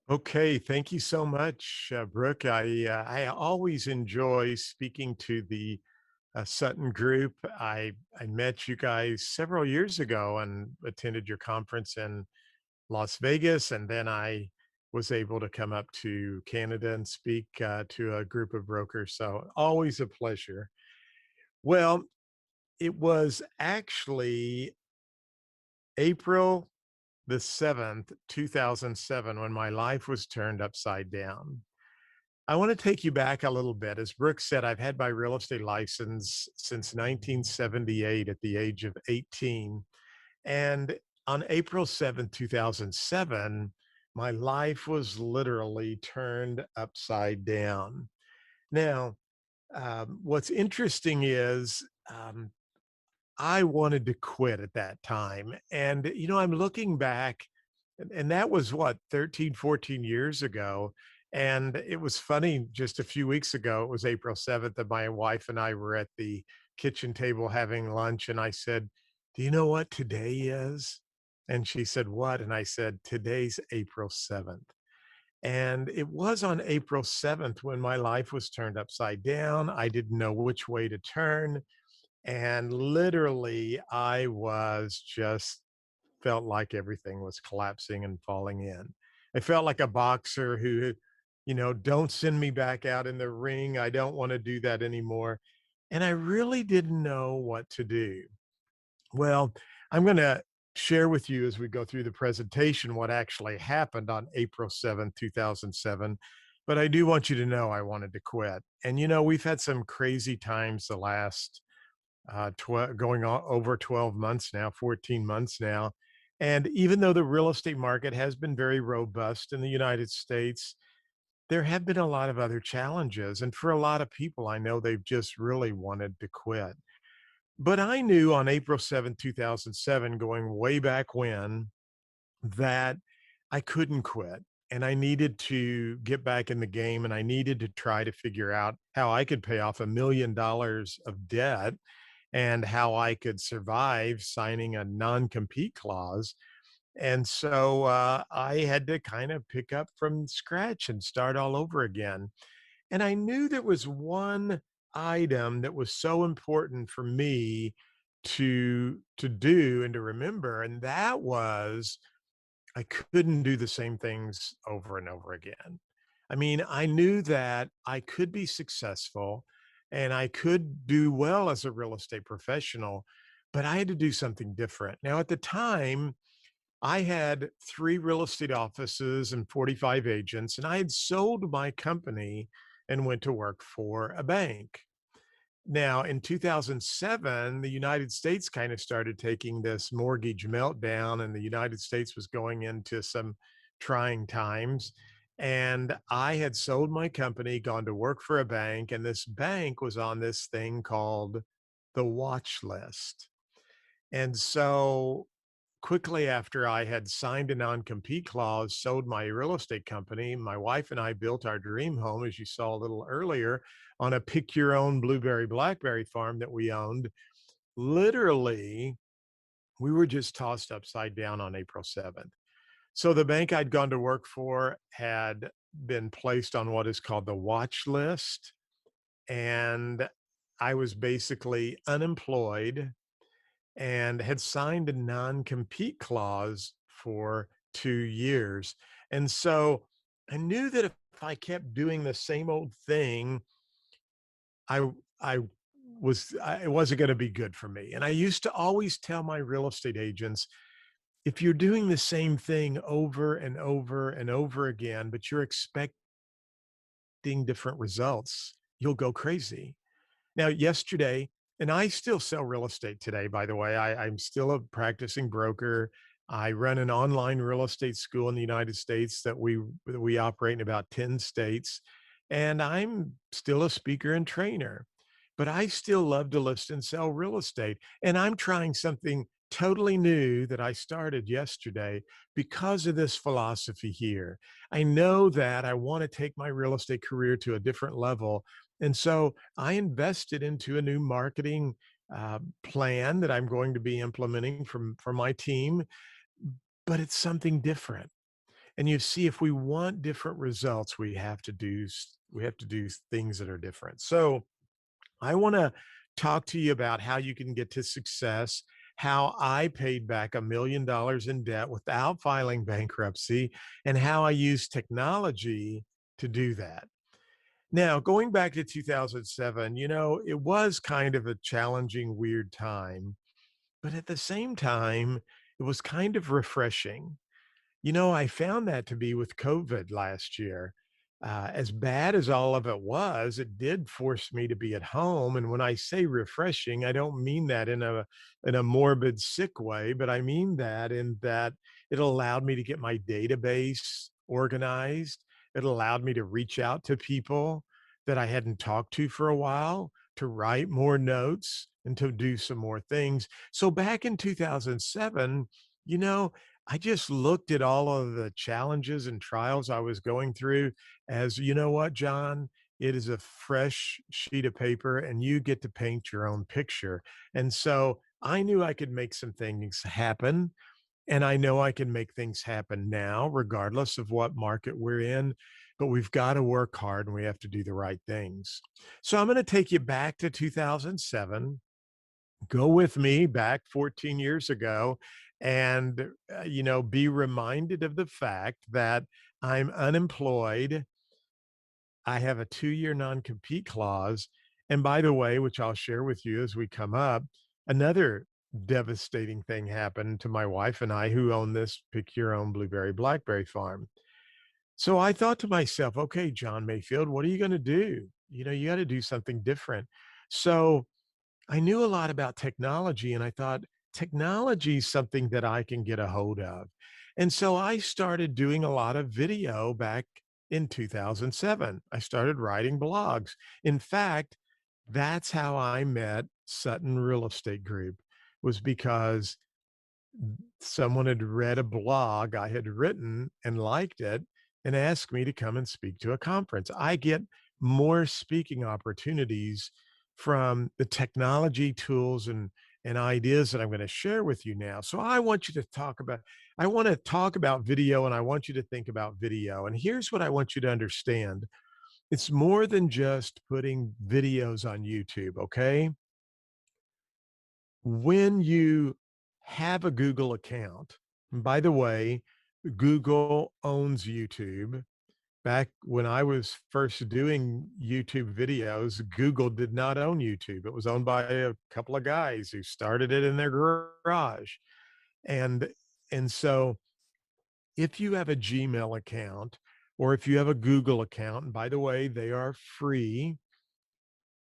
Okay, thank you so much, Brooke. I always enjoy speaking to the Sutton Group. I met you guys several years ago and attended your conference in Las Vegas, and then I was able to come up to Canada and speak to a group of brokers. So always a pleasure. Well, it was actually April the 7th, 2007, when my life was turned upside down. I want to take you back a little bit. As Brooks said, I've had my real estate license since 1978 at the age of 18. And on April 7th, 2007, my life was literally turned upside down. Now, what's interesting is I wanted to quit at that time. And, I'm looking back, and that was what, 13, 14 years ago. And it was funny, just a few weeks ago, it was April 7th, and my wife and I were at the kitchen table having lunch. And I said, "Do you know what today is?" And she said, "What?" And I said, "Today's April 7th." And it was on April 7th when my life was turned upside down. I didn't know which way to turn. And literally, I was just felt like everything was collapsing and falling in. I felt like a boxer who, "Don't send me back out in the ring. I don't wanna do that anymore." And I really didn't know what to do. Well, I'm gonna share with you as we go through the presentation what actually happened on April 7th, 2007, but I do want you to know I wanted to quit. And, we've had some crazy times the last going on over 12 months now, 14 months now. And even though the real estate market has been very robust in the United States, there have been a lot of other challenges. And for a lot of people, I know they've just really wanted to quit. But I knew on April 7th, 2007, going way back when, that I couldn't quit. And I needed to get back in the game, and I needed to try to figure out how I could pay off $1 million of debt and how I could survive signing a non-compete clause. And so I had to kind of pick up from scratch and start all over again. And I knew there was one item that was so important for me to do and to remember, and that was I couldn't do the same things over and over again. I mean, I knew that I could be successful and I could do well as a real estate professional, but I had to do something different. Now, at the time, I had 3 real estate offices and 45 agents, and I had sold my company and went to work for a bank. Now, in 2007, the United States kind of started taking this mortgage meltdown, and the United States was going into some trying times. And I had sold my company, gone to work for a bank, and this bank was on this thing called the watch list. And so quickly after I had signed a non-compete clause, sold my real estate company, my wife and I built our dream home, as you saw a little earlier, on a pick your own blueberry blackberry farm that we owned. Literally, we were just tossed upside down on April 7th. So the bank I'd gone to work for had been placed on what is called the watch list, and I was basically unemployed and had signed a non-compete clause for 2 years. And so I knew that if I kept doing the same old thing, I it wasn't gonna be good for me. And I used to always tell my real estate agents, if you're doing the same thing over and over and over again, but you're expecting different results, you'll go crazy. Now, yesterday, and I still sell real estate today, by the way. I'm still a practicing broker. I run an online real estate school in the United States that we operate in about 10 states, and I'm still a speaker and trainer. But I still love to list and sell real estate, and I'm trying something totally new that I started yesterday because of this philosophy here. I know that I wanna take my real estate career to a different level, and so I invested into a new marketing plan that I'm going to be implementing from for my team, but it's something different. And you see, if we want different results, we have to do things that are different. So I want to talk to you about how you can get to success, how I paid back $1 million in debt without filing bankruptcy, and how I use technology to do that. Now, going back to 2007, it was kind of a challenging, weird time, but at the same time, it was kind of refreshing. I found that to be with COVID last year. As bad as all of it did force me to be at home. And when I say refreshing, I don't mean that in a morbid, sick way, but I mean that in that it allowed me to get my database organized. It allowed me to reach out to people that I hadn't talked to for a while, to write more notes and to do some more things. So back in 2007, you know, I just looked at all of the challenges and trials I was going through as, you know what, John? It is a fresh sheet of paper and you get to paint your own picture. And so I knew I could make some things happen. And I know I can make things happen now, regardless of what market we're in. But we've got to work hard and we have to do the right things. So I'm going to take you back to 2007. Go with me back 14 years ago and, be reminded of the fact that I'm unemployed. I have a 2-year non-compete clause. And by the way, which I'll share with you as we come up, another devastating thing happened to my wife and I who own this pick your own blueberry blackberry farm. So I thought to myself, okay, John Mayfield, what are you going to do? You got to do something different. So I knew a lot about technology and I thought technology is something that I can get a hold of. And so I started doing a lot of video back in 2007. I started writing blogs. In fact, that's how I met Sutton Real Estate Group was because someone had read a blog I had written and liked it and asked me to come and speak to a conference. I get more speaking opportunities from the technology tools and ideas that I'm going to share with you now. So I want to talk about video and I want you to think about video. And here's what I want you to understand. It's more than just putting videos on YouTube, okay? When you have a Google account, and by the way, Google owns YouTube. Back when I was first doing YouTube videos, Google did not own YouTube. It was owned by a couple of guys who started it in their garage. And and so if you have a Gmail account or if you have a Google account, and by the way, they are free,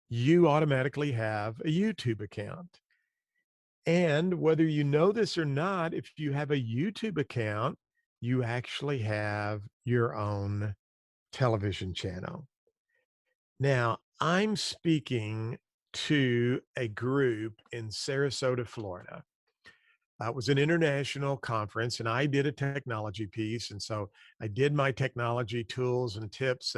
you automatically have a YouTube account. And whether you know this or not, if you have a YouTube account, you actually have your own television channel. Now, I'm speaking to a group in Sarasota, Florida. It was an international conference, and I did a technology piece. And so I did my technology tools and tips.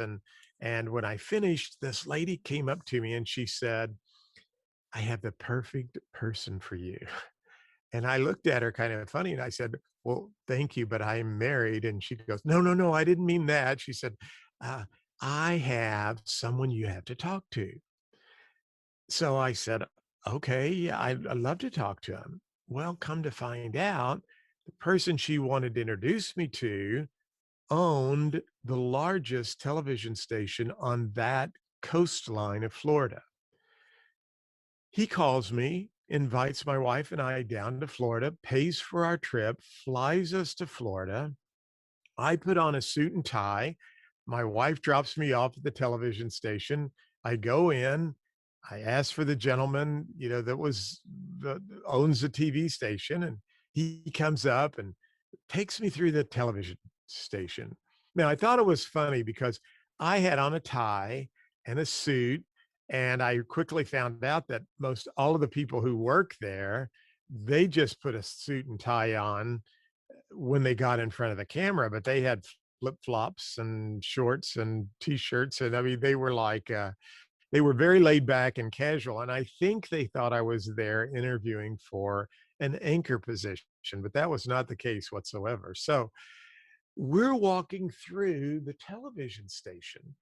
And when I finished, this lady came up to me and she said, I have the perfect person for you. And I looked at her kind of funny and I said, well, thank you, but I'm married. And she goes, no, no, no, I didn't mean that. She said, uh, I have someone you have to talk to. So I said, okay, yeah, I'd love to talk to him. Well, come to find out, the person she wanted to introduce me to owned the largest television station on that coastline of Florida. He calls me, invites my wife and I down to Florida, pays for our trip, flies us to Florida. I put on a suit and tie. My wife drops me off at the television station. I go in. I ask for the gentleman, that owns the TV station, and he comes up and takes me through the television station. Now, I thought it was funny because I had on a tie and a suit, and I quickly found out that most all of the people who work there, they just put a suit and tie on when they got in front of the camera, but they had flip-flops and shorts and t-shirts, and I mean, they were very laid back and casual, and I think they thought I was there interviewing for an anchor position, but that was not the case whatsoever. So we're walking through the television station,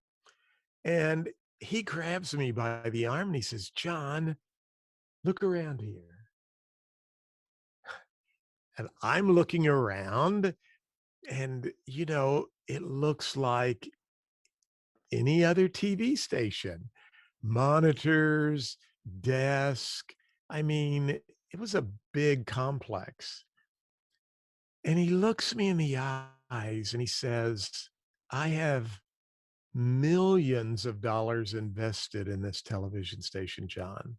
and he grabs me by the arm and he says, "John, look around here." And I'm looking around, and, it looks like any other TV station. Monitors, desk. I mean, it was a big complex. And he looks me in the eyes and he says, "I have millions of dollars invested in this television station, John,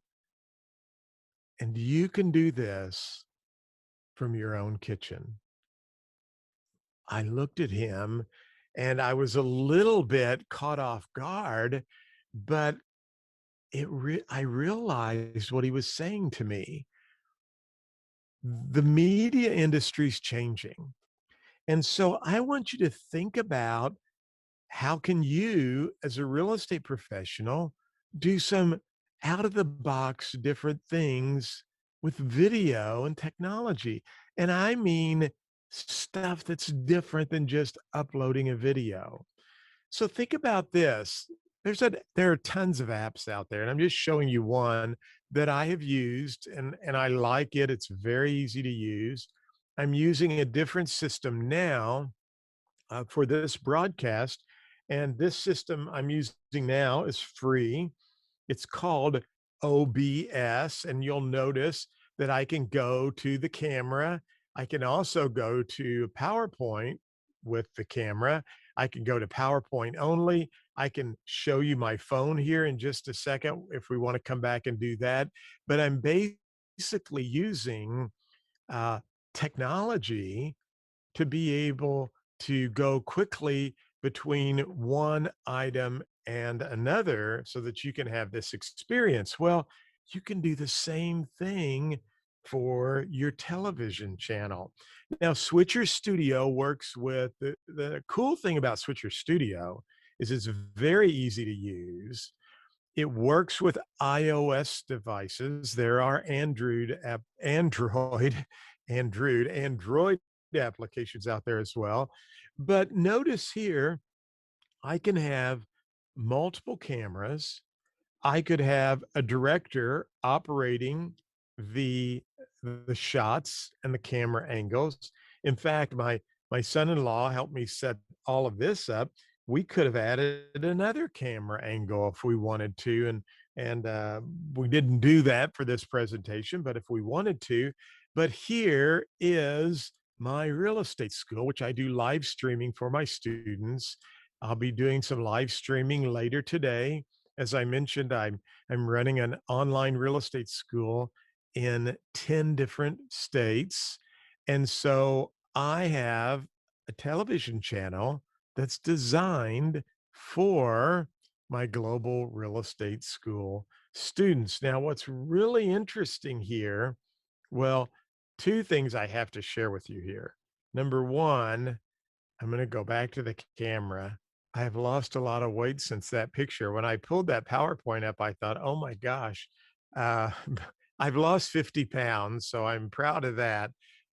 and you can do this from your own kitchen." I looked at him and I was a little bit caught off guard, but I realized what he was saying to me. The media industry's changing. And so I want you to think about, how can you, as a real estate professional, do some out of the box different things with video and technology? And I mean stuff that's different than just uploading a video. So think about this. There are tons of apps out there, and I'm just showing you one that I have used, and I like it. It's very easy to use. I'm using a different system now for this broadcast, and this system I'm using now is free. It's called OBS, and you'll notice that I can go to the camera. I can also go to PowerPoint with the camera. I can go to PowerPoint only. I can show you my phone here in just a second if we want to come back and do that. But I'm basically using uh, technology to be able to go quickly between one item and another so that you can have this experience. Well, you can do the same thing for your television channel. Now, Switcher Studio works with the cool thing about Switcher Studio is it's very easy to use. It works with iOS devices. There are Android applications out there as well. But notice here, I can have multiple cameras. I could have a director operating the the shots and the camera angles. In fact, my son-in-law helped me set all of this up. We could have added another camera angle if we wanted to, and we didn't do that for this presentation, but if we wanted to. But here is my real estate school, which I do live streaming for my students. I'll be doing some live streaming later today. As I mentioned, I'm running an online real estate school in 10 different states. And so I have a television channel that's designed for my global real estate school students. Now, what's really interesting here, well, two things I have to share with you here. Number one, I'm gonna go back to the camera. I have lost a lot of weight since that picture. When I pulled that PowerPoint up, I thought, "Oh my gosh, uh, I've lost 50 pounds, so I'm proud of that."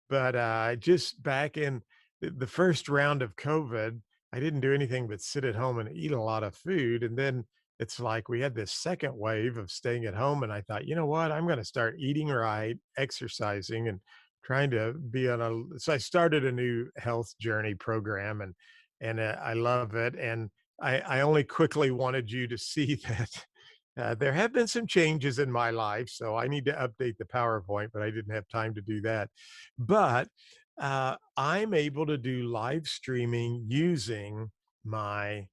But, just back in the first round of COVID, I didn't do anything but sit at home and eat a lot of food, and then it's like we had this second wave of staying at home, and I thought, "You know what? I'm gonna start eating right, exercising, and trying to be on a." So I started a new health journey program, and I love it. And I only quickly wanted you to see that there have been some changes in my life, so I need to update the PowerPoint, but I didn't have time to do that. But I'm able to do live streaming using my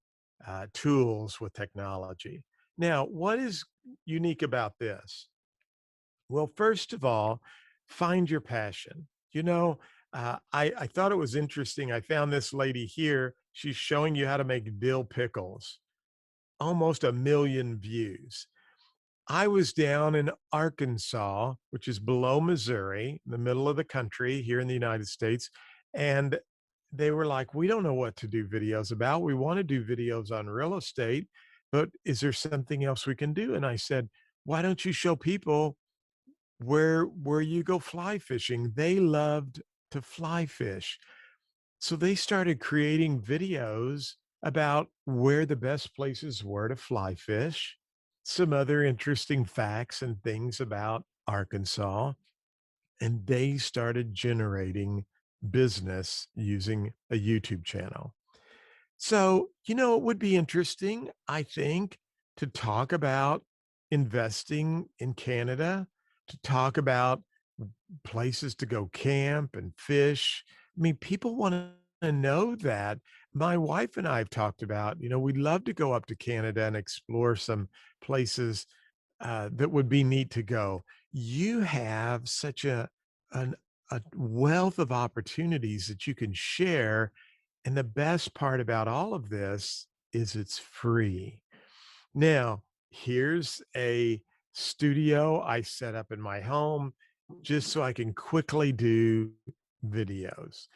tools with technology. Now, what is unique about this? Well, first of all, find your passion. I thought it was interesting. I found this lady here. She's showing you how to make dill pickles, almost a million views. I was down in Arkansas, which is below Missouri, in the middle of the country here in the United States. And they were like, "We don't know what to do videos about. We want to do videos on real estate, but is there something else we can do?" And I said, "Why don't you show people where you go fly fishing?" They loved to fly fish. So they started creating videos about where the best places were to fly fish, some other interesting facts and things about Arkansas, and they started generating business using a YouTube channel. So, it would be interesting, I think, to talk about investing in Canada, to talk about places to go camp and fish. I mean, people want to know that. My wife and I have talked about, we'd love to go up to Canada and explore some places that would be neat to go. You have such an, a wealth of opportunities that you can share, and the best part about all of this is it's free. Now, here's a studio I set up in my home just so I can quickly do videos.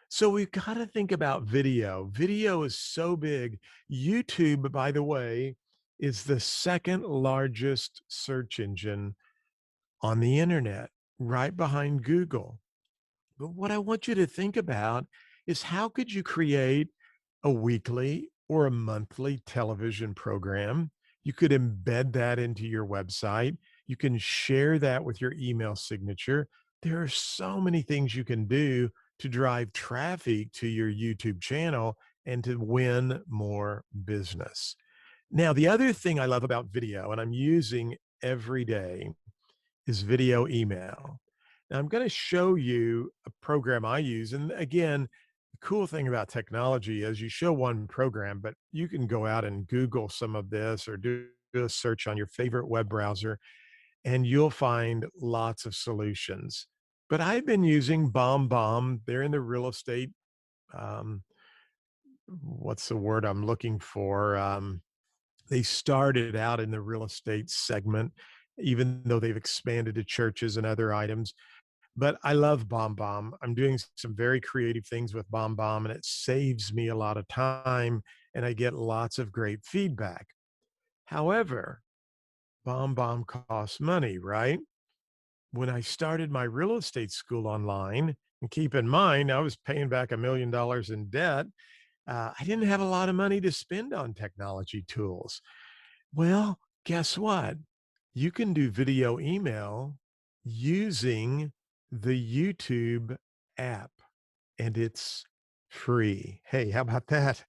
So we've got to think about video. Video is so big. YouTube, by the way, is the second largest search engine on the internet, right behind Google. But what I want you to think about is how could you create a weekly or a monthly television program? You could embed that into your website. You can share that with your email signature. There are so many things you can do to drive traffic to your YouTube channel and to win more business. Now, the other thing I love about video, and I'm using every day, is video email. Now, I'm going to show you a program I use. And again, the cool thing about technology is you show one program, but you can go out and Google some of this or do a search on your favorite web browser, and you'll find lots of solutions. But I've been using BombBomb. They're in the real estate. Um, what's the word I'm looking for? They started out in the real estate segment, even though they've expanded to churches and other items. But I love BombBomb. I'm doing some very creative things with BombBomb, and it saves me a lot of time, and I get lots of great feedback. However, BombBomb costs money, right? When I started my real estate school online, and keep in mind, I was paying back $1 million in debt, I didn't have a lot of money to spend on technology tools. Well, guess what? You can do video email using the YouTube app, and it's free. Hey, how about that?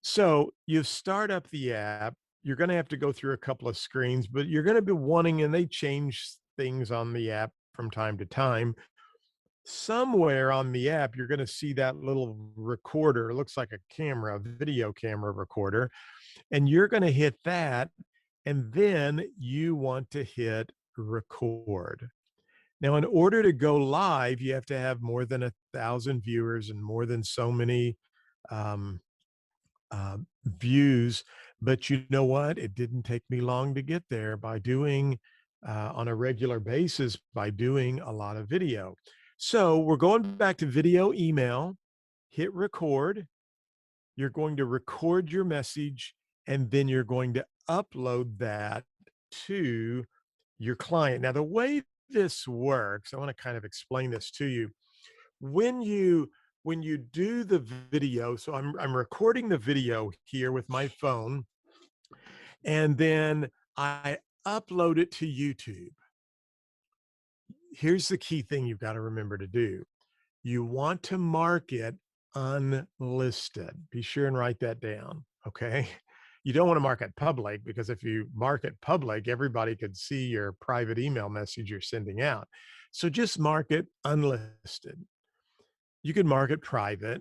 So you start up the app. You're going to have to go through a couple of screens, but you're going to be wanting, and they change things on the app from time to time. Somewhere on the app, you're going to see that little recorder. It looks like a camera, a video camera recorder, and you're going to hit that, and then you want to hit record. Now, in order to go live, you have to have more than 1,000 viewers and more than so many um, views. But you know what? It didn't take me long to get there by doing on a regular basis by doing a lot of video. So we're going back to video email, hit record. You're going to record your message, and then you're going to upload that to your client. Now, the way this works, I want to kind of explain this to you. When you when you do the video, so I'm recording the video here with my phone, and then I upload it to YouTube. Here's the key thing you've got to remember to do. You want to mark it unlisted. Be sure and write that down, okay? You don't want to mark it public because if you mark it public, everybody could see your private email message you're sending out. So just mark it unlisted. You can mark it private,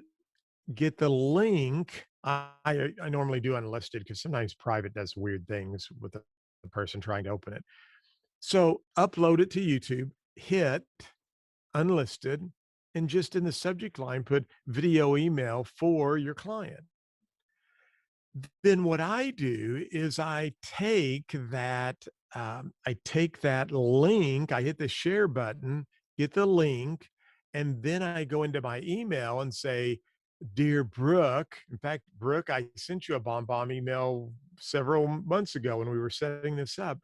get the link. I normally do unlisted because sometimes private does weird things with the person trying to open it. So upload it to YouTube, hit unlisted, and just in the subject line, put video email for your client. Then what I do is I take that link, I hit the share button, get the link, and then I go into my email and say, "Dear Brooke," in fact, Brooke, I sent you a bomb email several months ago when we were setting this up.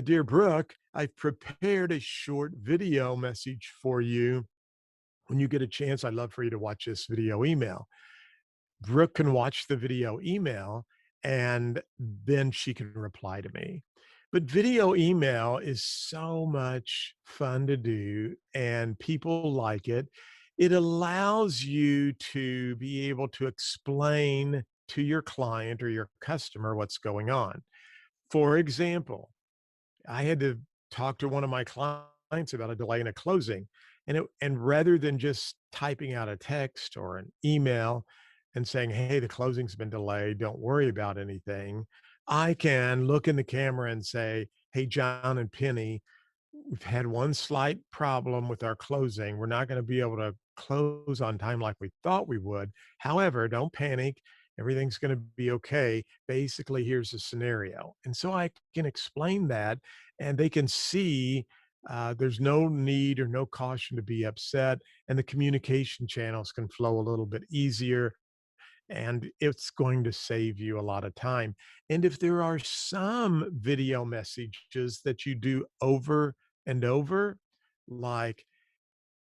Dear Brooke, I've prepared a short video message for you When you get a chance, I'd love for you to watch this video email. Brooke can watch the video email and then she can reply to me. But video email is so much fun to do and people like it. It allows you to be able to explain to your client or your customer what's going on. For example, I had to talk to one of my clients about a delay in a closing, and rather than just typing out a text or an email and saying, "Hey, the closing's been delayed, don't worry about anything," I can look in the camera and say, "Hey, John and Penny, we've had one slight problem with our closing. We're not going to be able to close on time like we thought we would. However, don't panic. Everything's going to be okay. Basically, here's the scenario." And so I can explain that, and they can see there's no need or no caution to be upset, and the communication channels can flow a little bit easier, and it's going to save you a lot of time. And if there are some video messages that you do over and over, like,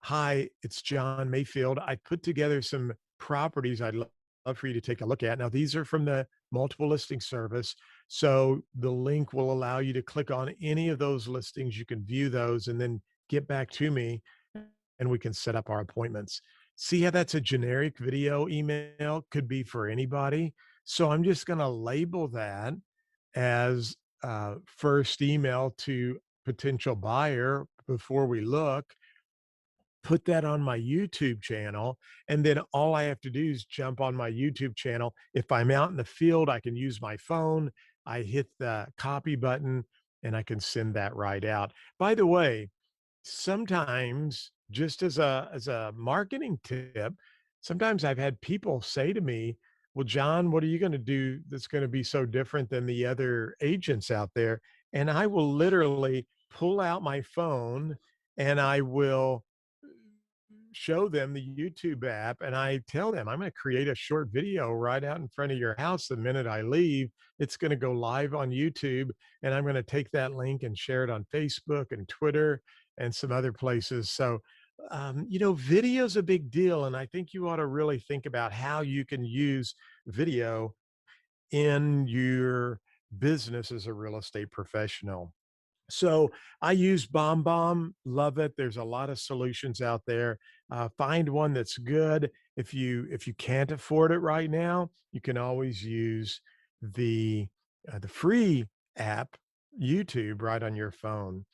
"Hi, it's John Mayfield. I put together some properties I'd love for you to take a look at." Now, these are from the multiple listing service. So the link will allow you to click on any of those listings. You can view those and then get back to me and we can set up our appointments. See how that's a generic video email, could be for anybody. So I'm just going to label that as first email to potential buyer before we look, put that on my YouTube channel, and then all I have to do is jump on my YouTube channel. If I'm out in the field, I can use my phone. I hit the copy button and I can send that right out. By the way, sometimes just as a marketing tip, sometimes I've had people say to me, "Well, John, what are you going to do that's going to be so different than the other agents out there?" And I will literally pull out my phone and I will show them the YouTube app and I tell them, "I'm going to create a short video right out in front of your house the minute I leave. It's going to go live on YouTube and I'm going to take that link and share it on Facebook and Twitter and some other places." So, video is a big deal. And I think you ought to really think about how you can use video in your business as a real estate professional. So I use BombBomb, love it. There's a lot of solutions out there. Find one that's good. If you can't afford it right now, you can always use the free app, YouTube, right on your phone.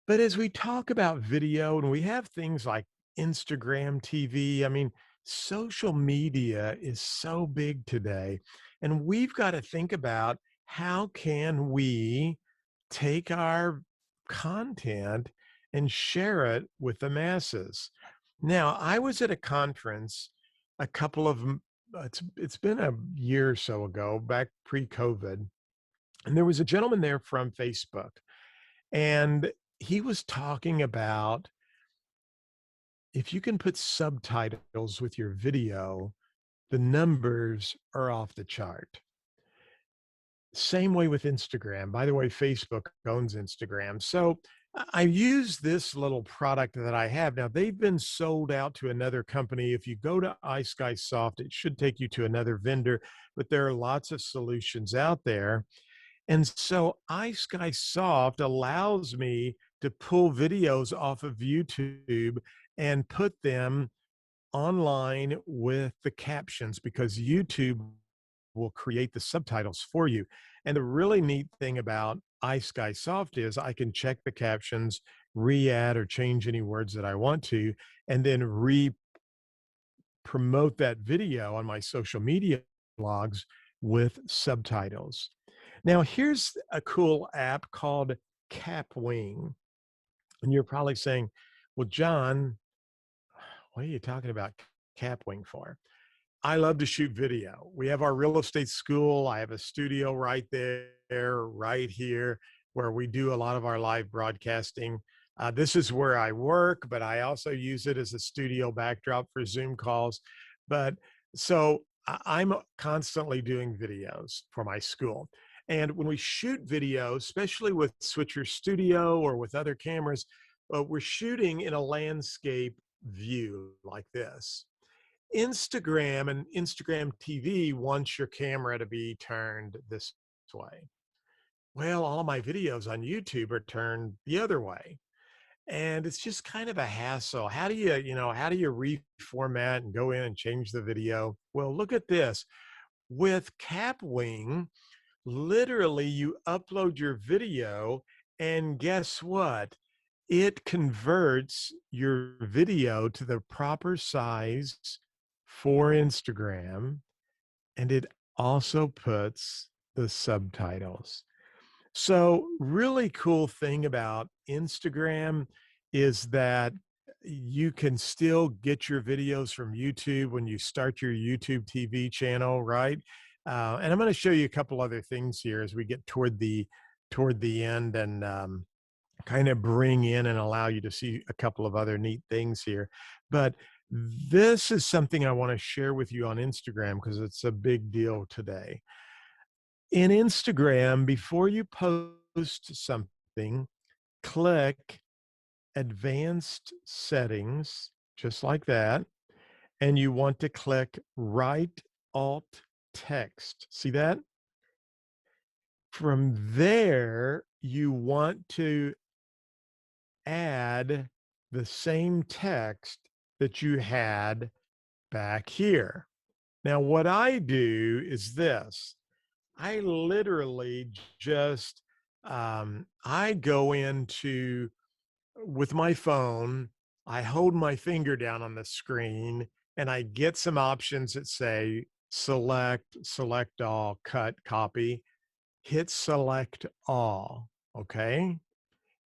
But as we talk about video and we have things like Instagram TV, I mean, social media is so big today, and we've got to think about how can we take our content and share it with the masses. Now, I was at a conference a couple of it's been a year or so ago, back pre-COVID, and there was a gentleman there from Facebook, and he was talking about if you can put subtitles with your video, the numbers are off the chart. Same way with Instagram. By the way, Facebook owns Instagram. So I use this little product that I have. Now, they've been sold out to another company. If you go to iSkySoft, it should take you to another vendor, but there are lots of solutions out there. And so iSkySoft allows me to pull videos off of YouTube and put them online with the captions because YouTube will create the subtitles for you. And the really neat thing about iSkySoft is I can check the captions, re-add or change any words that I want to, and then promote that video on my social media blogs with subtitles. Now, here's a cool app called Capwing. And you're probably saying, "Well, John, what are you talking about Capwing for?" I love to shoot video. We have our real estate school. I have a studio right there, right here, where we do a lot of our live broadcasting. This is where I work, but I also use it as a studio backdrop for Zoom calls. But so I'm constantly doing videos for my school. And when we shoot video, especially with Switcher Studio or with other cameras, we're shooting in a landscape view like this. Instagram and Instagram TV wants your camera to be turned this way. Well, all of my videos on YouTube are turned the other way. And it's just kind of a hassle. How do how do you reformat and go in and change the video? Well, look at this. With Capwing, literally you upload your video and guess what? It converts your video to the proper size for Instagram, and it also puts the subtitles. So, really cool thing about Instagram is that you can still get your videos from YouTube when you start your YouTube TV channel, right? And I'm going to show you a couple other things here as we get toward the end and kind of bring in and allow you to see a couple of other neat things here. But this is something I want to share with you on Instagram because it's a big deal today. In Instagram, before you post something, click Advanced Settings, just like that. And you want to click Right Alt Text. See that? From there, you want to add the same text that you had back here. Now, what I do is this. I literally just I go into with my phone, I hold my finger down on the screen and I get some options that say select all, cut, copy, hit select all. Okay.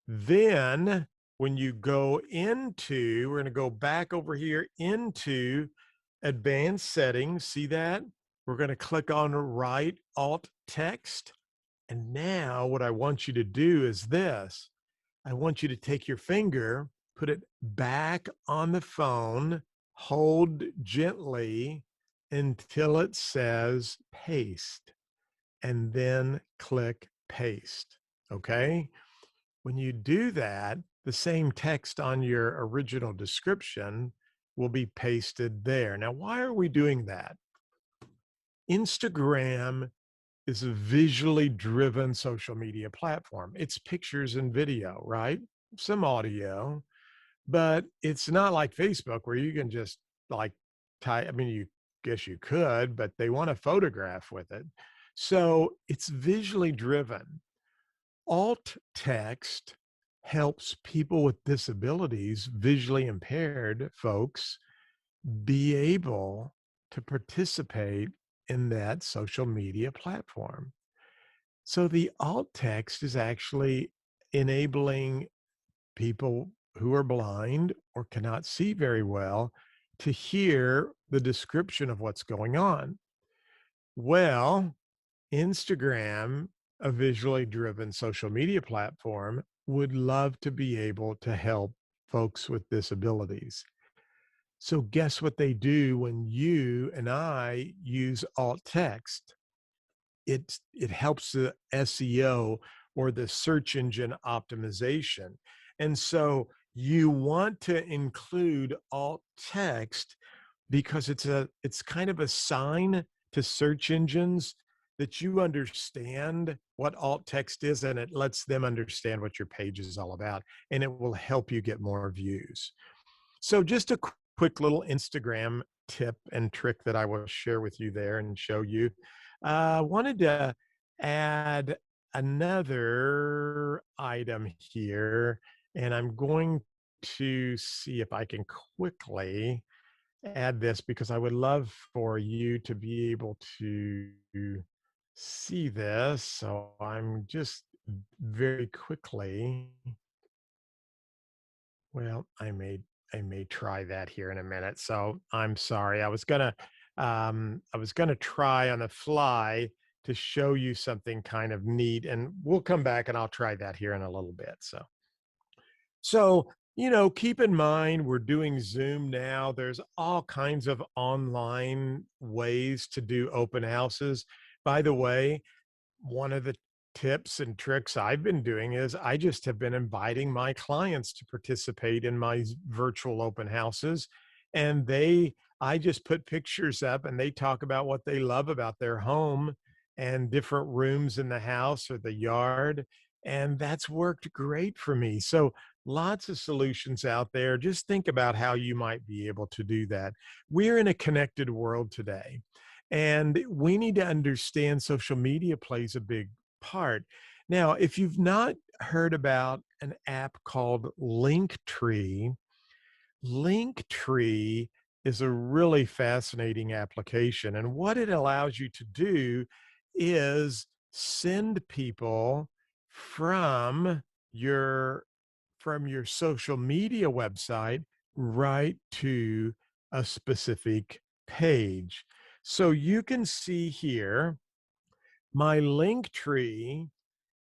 Then when you go into, we're going to go back over here into advanced settings. See that? We're going to click on right alt text. And now what I want you to do is this. I want you to take your finger, put it back on the phone, hold gently until it says paste, and then click paste. Okay. When you do that, the same text on your original description will be pasted there. Now, why are we doing that? Instagram is a visually driven social media platform. It's pictures and video, right? Some audio, but it's not like Facebook where you can just like type. I mean, you guess you could, but they want a photograph with it. So it's visually driven. Alt text helps people with disabilities, visually impaired folks, be able to participate in that social media platform. So the alt text is actually enabling people who are blind or cannot see very well to hear the description of what's going on. Well, Instagram, a visually driven social media platform, would love to be able to help folks with disabilities. So, guess what they do when you and I use alt text? It helps the SEO or the search engine optimization. And so, you want to include alt text because it's kind of a sign to search engines that you understand what alt text is and it lets them understand what your page is all about and it will help you get more views. So just a quick little Instagram tip and trick that I will share with you there and show you. Wanted to add another item here, and I'm going to see if I can quickly add this because I would love for you to be able to see this. So I'm just very quickly, well, I may try that here in a minute. So I'm sorry. I was gonna try on the fly to show you something kind of neat, and we'll come back and I'll try that here in a little bit. So, keep in mind we're doing Zoom now. There's all kinds of online ways to do open houses. By the way, one of the tips and tricks I've been doing is I just have been inviting my clients to participate in my virtual open houses. And I just put pictures up and they talk about what they love about their home and different rooms in the house or the yard. And that's worked great for me. So, lots of solutions out there. Just think about how you might be able to do that. We're in a connected world today. And we need to understand social media plays a big part. Now, if you've not heard about an app called Linktree, Linktree is a really fascinating application. And what it allows you to do is send people from your your social media website right to a specific page. So you can see here my link tree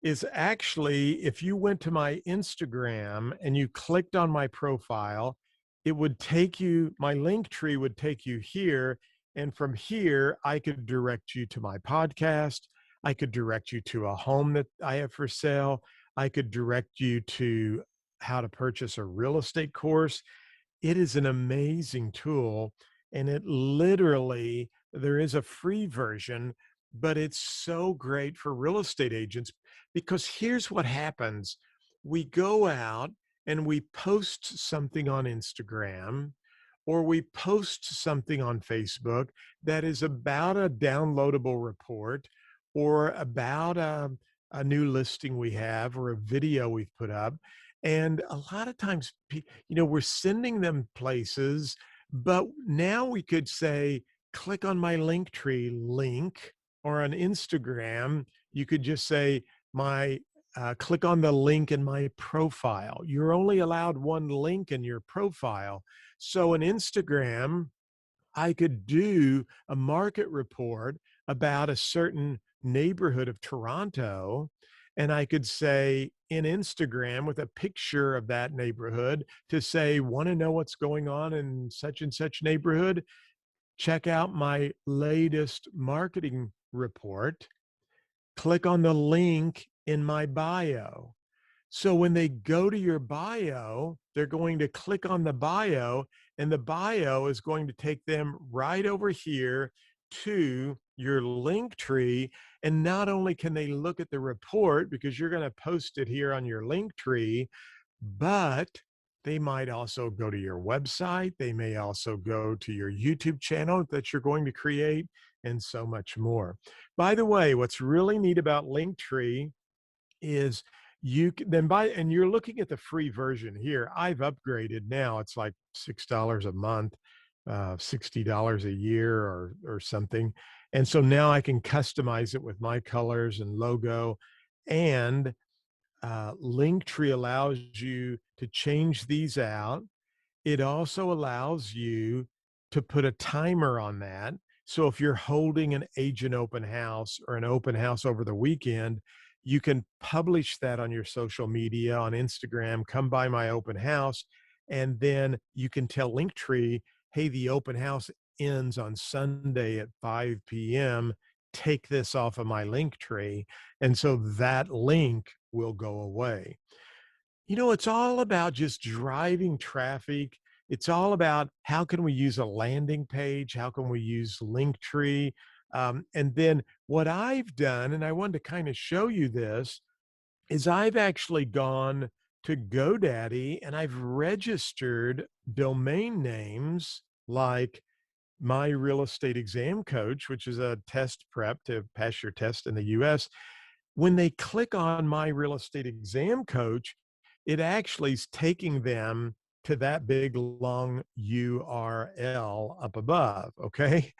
is actually, if you went to my Instagram and you clicked on my profile, it would take you, my link tree would take you here. And from here, I could direct you to my podcast. I could direct you to a home that I have for sale. I could direct you to how to purchase a real estate course. It is an amazing tool, and it literally there is a free version, but it's so great for real estate agents because here's what happens. We go out and we post something on Instagram or we post something on Facebook that is about a downloadable report or about a new listing we have or a video we've put up. And a lot of times, we're sending them places, but now we could say, click on my link tree link, or on Instagram, you could just say, my click on the link in my profile. You're only allowed one link in your profile. So in Instagram, I could do a market report about a certain neighborhood of Toronto. And I could say in Instagram with a picture of that neighborhood to say, want to know what's going on in such and such neighborhood? Check out my latest marketing report. Click on the link in my bio. So when they go to your bio, they're going to click on the bio, and the bio is going to take them right over here to your link tree. And not only can they look at the report because you're going to post it here on your link tree, but they might also go to your website. They may also go to your YouTube channel that you're going to create, and so much more. By the way, what's really neat about Linktree is you can then buy, and you're looking at the free version here. I've upgraded now. It's like $6 a month, $60 a year or something. And so now I can customize it with my colors and logo. And Linktree allows you to change these out. It also allows you to put a timer on that. So if you're holding an agent open house or an open house over the weekend, you can publish that on your social media on Instagram, come by my open house, and then you can tell Linktree, hey, the open house ends on Sunday at 5 p.m. Take this off of my Linktree. And so that link will go away. It's all about just driving traffic. It's all about how can we use a landing page? How can we use Linktree? And then what I've done, and I wanted to kind of show you this, is I've actually gone to GoDaddy and I've registered domain names like My Real Estate Exam Coach, which is a test prep to pass your test in the US. When they click on My Real Estate Exam Coach, it actually is taking them to that big long URL up above. Okay.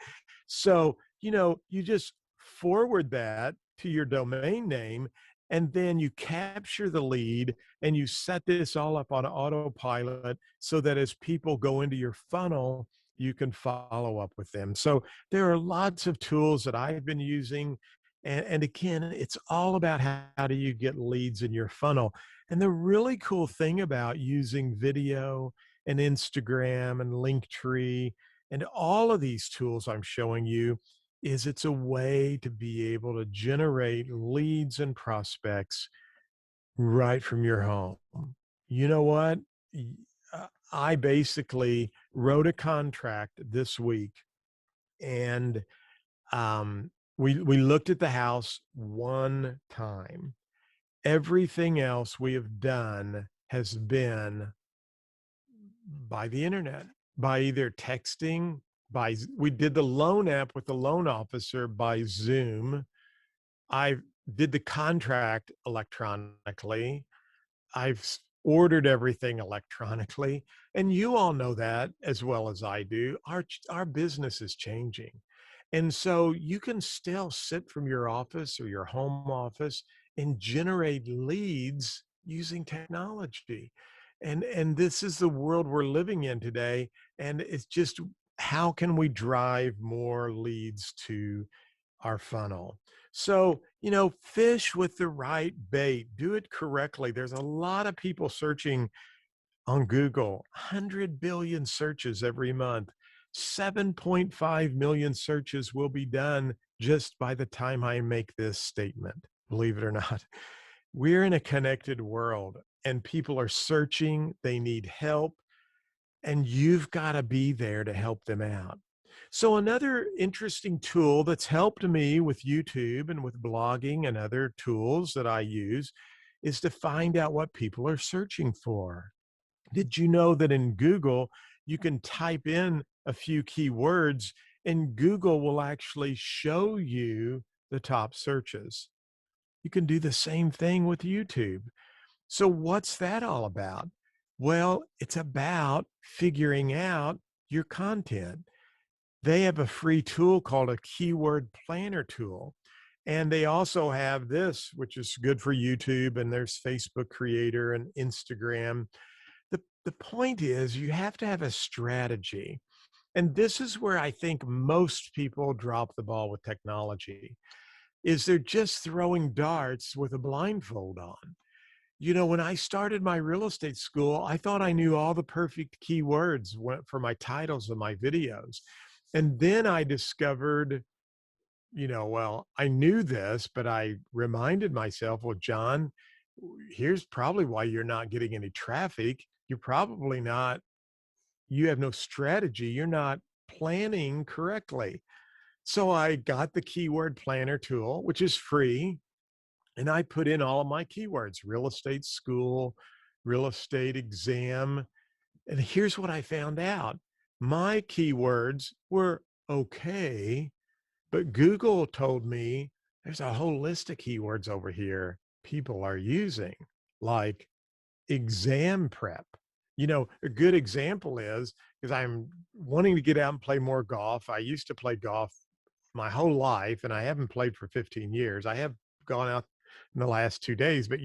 So, you just forward that to your domain name, and then you capture the lead and you set this all up on autopilot so that as people go into your funnel, you can follow up with them. So there are lots of tools that I've been using. And again, it's all about how do you get leads in your funnel. And the really cool thing about using video and Instagram and Linktree and all of these tools I'm showing you is it's a way to be able to generate leads and prospects right from your home. You know what? Y- I basically wrote a contract this week, and um, we looked at the house one time. Everything else we have done has been by the internet, by either texting, we did the loan app with the loan officer by Zoom. I did the contract electronically. Ordered everything electronically, and you all know that as well as I do. Our business is changing, and so you can still sit from your office or your home office and generate leads using technology. And this is the world we're living in today, and it's just, how can we drive more leads to our funnel? So, fish with the right bait, do it correctly. There's a lot of people searching on Google, 100 billion searches every month. 7.5 million searches will be done just by the time I make this statement, believe it or not. We're in a connected world, and people are searching, they need help, and you've got to be there to help them out. So, another interesting tool that's helped me with YouTube and with blogging and other tools that I use is to find out what people are searching for. Did you know that in Google, you can type in a few keywords and Google will actually show you the top searches? You can do the same thing with YouTube. So, what's that all about? Well, it's about figuring out your content. They have a free tool called a keyword planner tool. And they also have this, which is good for YouTube, and there's Facebook Creator and Instagram. The point is, you have to have a strategy. And this is where I think most people drop the ball with technology, is they're just throwing darts with a blindfold on. When I started my real estate school, I thought I knew all the perfect keywords for my titles of my videos. And then I discovered, well, I knew this, but I reminded myself, well, John, here's probably why you're not getting any traffic. You have no strategy. You're not planning correctly. So I got the keyword planner tool, which is free, and I put in all of my keywords: real estate school, real estate exam. And here's what I found out: my keywords were okay, but Google told me there's a whole list of keywords over here people are using, like exam prep. A good example is, because I'm wanting to get out and play more golf. I used to play golf my whole life, and I haven't played for 15 years. I have gone out in the last 2 days, but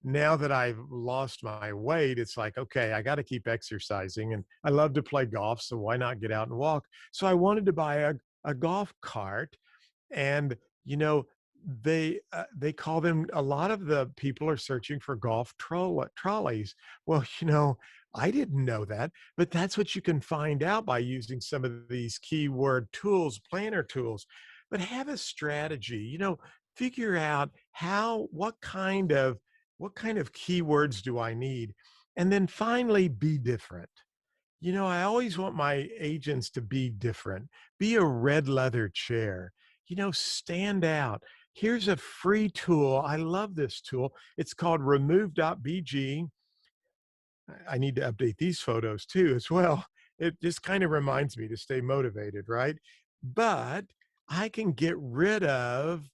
now that I've lost my weight, it's like, okay, I got to keep exercising, and I love to play golf, so why not get out and walk? So I wanted to buy a golf cart, and they call them, a lot of the people are searching for trolleys. Well, I didn't know that, but that's what you can find out by using some of these keyword tools, planner tools. But have a strategy. Figure out what kind of keywords do I need, and then finally be different. I always want my agents to be different. Be a red leather chair. Stand out. Here's a free tool. I love this tool. It's called remove.bg. I need to update these photos too as well. It just kind of reminds me to stay motivated, right? But I can get rid of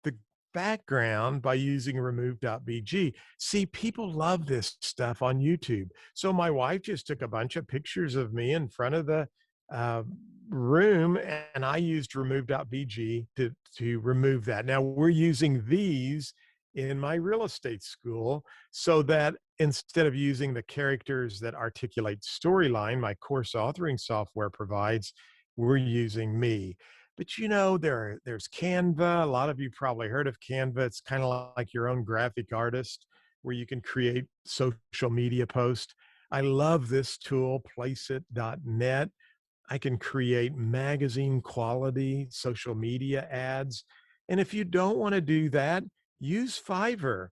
the background by using remove.bg. See, people love this stuff on YouTube. So my wife just took a bunch of pictures of me in front of the uh, room, and I used remove.bg to remove that. Now we're using these in my real estate school, so that instead of using the characters that articulate storyline my course authoring software provides, we're using me. But there's Canva. A lot of you probably heard of Canva. It's kind of like your own graphic artist, where you can create social media posts. I love this tool, placeit.net. I can create magazine quality social media ads. And if you don't want to do that, use Fiverr.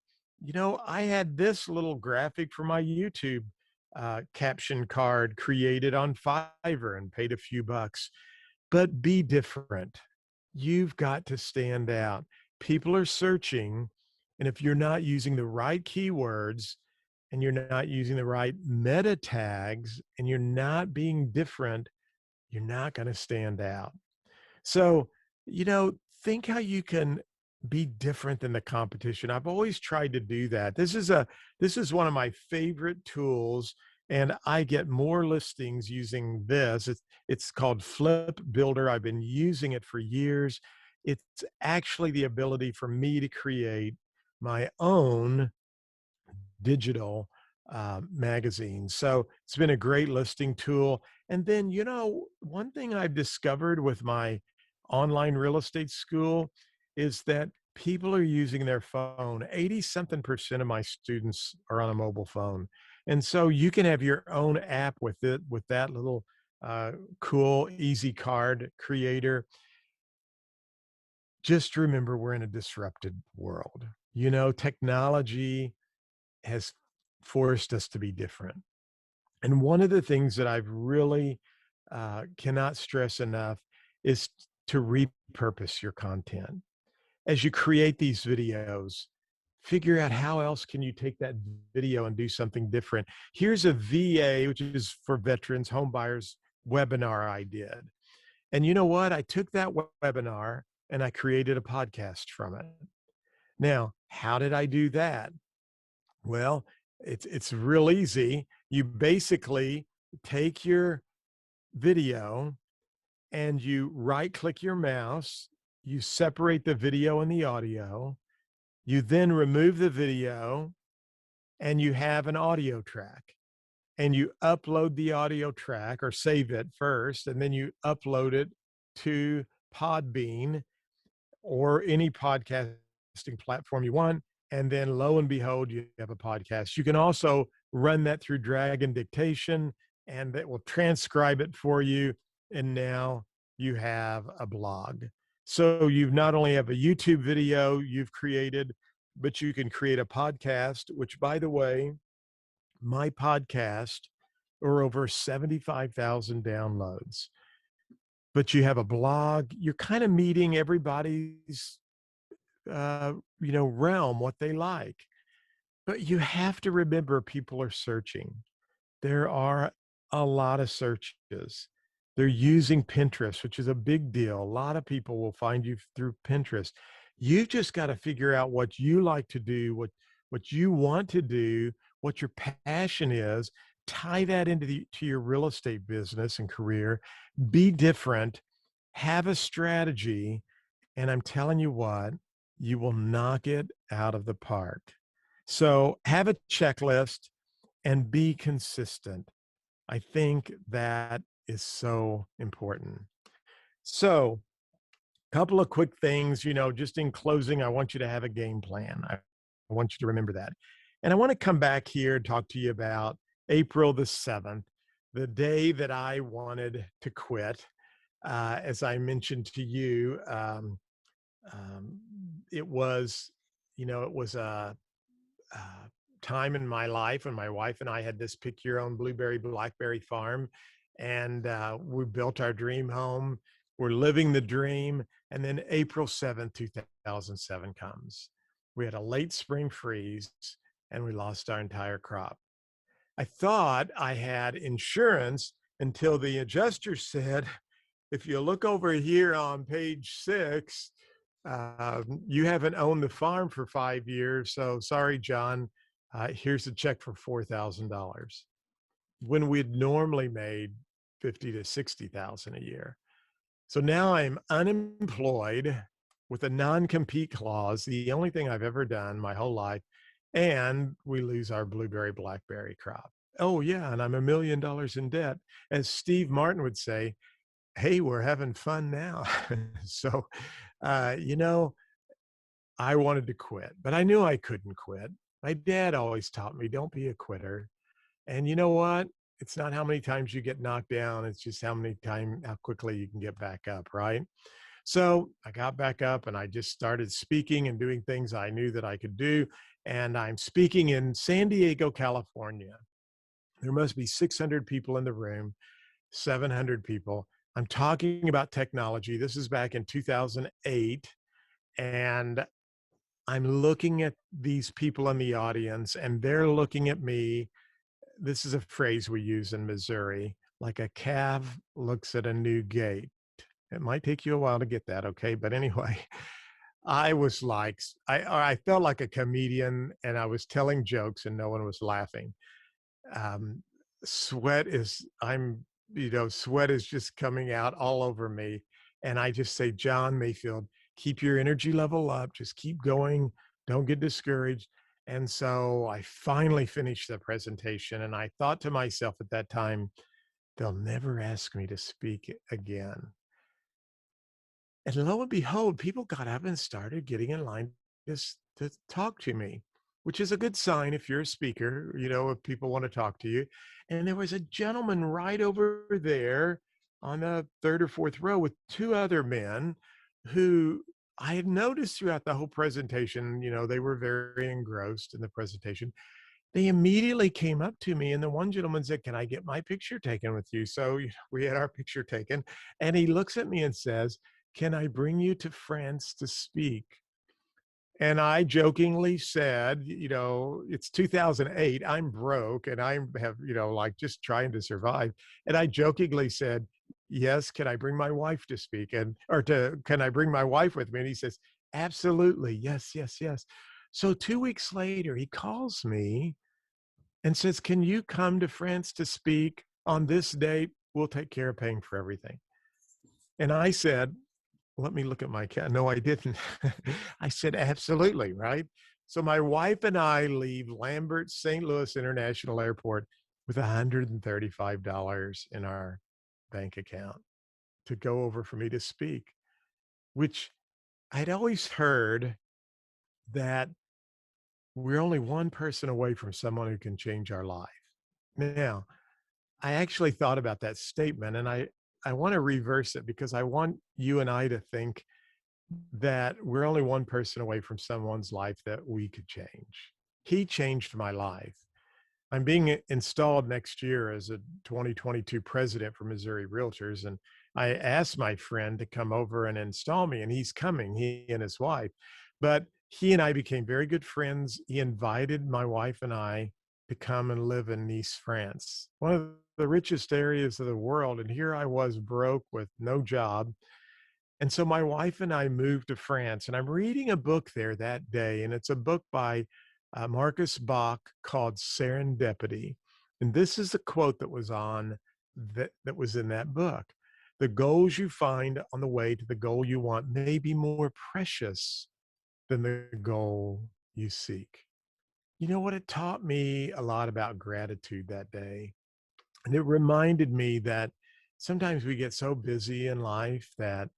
I had this little graphic for my YouTube caption card created on Fiverr and paid a few bucks. But be different. You've got to stand out. People are searching, and if you're not using the right keywords and you're not using the right meta tags and you're not being different, you're not going to stand out. So, you know, think how you can be different than the competition. I've always tried to do that. This is one of my favorite tools, and I get more listings using this. It's called Flip Builder. I've been using it for years. It's actually the ability for me to create my own digital magazine. So it's been a great listing tool. And then, one thing I've discovered with my online real estate school is that people are using their phone. 80 something percent of my students are on a mobile phone. And so you can have your own app with it, with that little uh, cool, easy card creator. Just remember, we're in a disrupted world. Technology has forced us to be different. And one of the things that I've really cannot stress enough is to repurpose your content. As you create these videos, figure out how else can you take that video and do something different. Here's a VA, which is for veterans, home buyers webinar I did. And you know what? I took that webinar and I created a podcast from it. Now, how did I do that? Well, it's real easy. You basically take your video and you right click your mouse, you separate the video and the audio, you then remove the video and you have an audio track. And you upload the audio track or save it first, and then you upload it to Podbean or any podcasting platform you want. And then lo and behold, you have a podcast. You can also run that through Dragon Dictation and that will transcribe it for you. And now you have a blog. So you've not only have a YouTube video you've created, but you can create a podcast, which by the way, my podcast are over 75,000 downloads. But you have a blog, you're kind of meeting everybody's realm, what they like. But you have to remember people are searching. There are a lot of searches. They're using Pinterest, which is a big deal. A lot of people will find you through Pinterest. You just got to figure out what you like to do, what you want to do, what your passion is, tie that to your real estate business and career, be different, have a strategy, and I'm telling you what, you will knock it out of the park. So have a checklist and be consistent. I think that is so important. So, a couple of quick things, just in closing, I want you to have a game plan. I want you to remember that. And I want to come back here and talk to you about April the 7th, the day that I wanted to quit. As I mentioned to you, um, it was, it was a time in my life when my wife and I had this pick your own blueberry blackberry farm, and we built our dream home. We're living the dream, and then April 7th, 2007 comes. We had a late spring freeze, and we lost our entire crop. I thought I had insurance until the adjuster said, if you look over here on page 6, you haven't owned the farm for 5 years. So sorry, John, here's a check for $4,000 when we'd normally made 50 to 60,000 a year. So now I'm unemployed with a non-compete clause, the only thing I've ever done my whole life, and we lose our blueberry blackberry crop. Oh yeah, and I'm $1 million in debt. As Steve Martin would say, hey, we're having fun now. So, uh, you know, I wanted to quit, but I knew I couldn't quit. My dad always taught me, don't be a quitter. And you know what? it's not how many times you get knocked down, it's just how quickly you can get back up, right? So I got back up and I just started speaking and doing things I knew that I could do. And I'm speaking in San Diego, California. There must be 600 people in the room, 700 people. I'm talking about technology. This is back in 2008. And I'm looking at these people in the audience and they're looking at me. This is a phrase we use in Missouri, like a calf looks at a new gate. It might take you a while to get that, okay? But anyway, I was like, I felt like a comedian and I was telling jokes and no one was laughing. Um, sweat is, I'm, sweat is just coming out all over me. And I just say, John Mayfield, keep your energy level up, just keep going, don't get discouraged. And so I finally finished the presentation and I thought to myself at that time, they'll never ask me to speak again. And lo and behold, people got up and started getting in line just to talk to me, which is a good sign if you're a speaker, if people want to talk to you. And there was a gentleman right over there on the third or fourth row with two other men who I had noticed throughout the whole presentation, they were very engrossed in the presentation. They immediately came up to me, and the one gentleman said, "Can I get my picture taken with you?" So, we had our picture taken, and he looks at me and says, "Can I bring you to France to speak?" And I jokingly said, "It's 2008, I'm broke, and I have, like, just trying to survive." And I jokingly said, "Yes, can I bring my wife to speak?" Can I bring my wife with me? And he says, "Absolutely. Yes, yes, yes." So 2 weeks later, he calls me and says, "Can you come to France to speak on this date? We'll take care of paying for everything." And I said, let me look at my cat. No, I didn't. I said, absolutely, right? So my wife and I leave Lambert St. Louis International Airport with $135 in our bank account to go over for me to speak, which I'd always heard that we're only one person away from someone who can change our life. Now, I actually thought about that statement and I want to reverse it because I want you and I to think that we're only one person away from someone's life that we could change. He changed my life. I'm being installed next year as a 2022 president for Missouri Realtors. And I asked my friend to come over and install me, and he's coming, he and his wife. But he and I became very good friends. He invited my wife and I to come and live in Nice, France, one of the richest areas of the world. And here I was broke with no job, and so my wife and I moved to France, and I'm reading a book there that day, and it's a book by Marcus Bach called Serendipity. And this is the quote that was that was in that book. The goals you find on the way to the goal you want may be more precious than the goal you seek. You know what? It taught me a lot about gratitude that day. And it reminded me that sometimes we get so busy in life that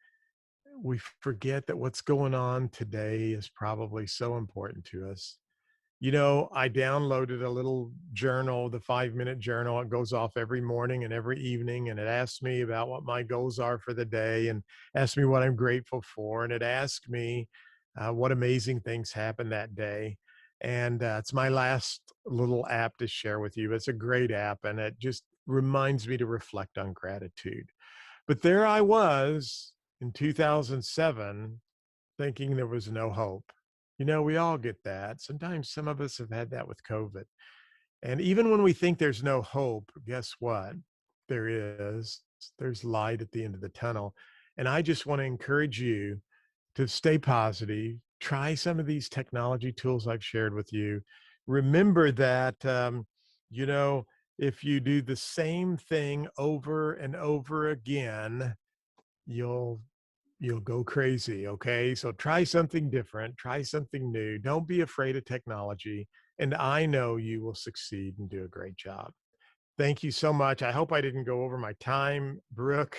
we forget that what's going on today is probably so important to us. I downloaded a little journal, the 5 minute journal. It goes off every morning and every evening, and it asks me about what my goals are for the day and asks me what I'm grateful for. And it asks me what amazing things happened that day. And it's my last little app to share with you. It's a great app, and it just reminds me to reflect on gratitude. But there I was in 2007 thinking there was no hope. We all get that. Sometimes some of us have had that with COVID. And even when we think there's no hope, guess what? There is. There's light at the end of the tunnel. And I just want to encourage you to stay positive. Try some of these technology tools I've shared with you. Remember that, you know, if you do the same thing over and over again, you'll you'll go crazy, okay? So try something different, try something new. Don't be afraid of technology, and I know you will succeed and do a great job. Thank you so much. I hope I didn't go over my time, Brooke.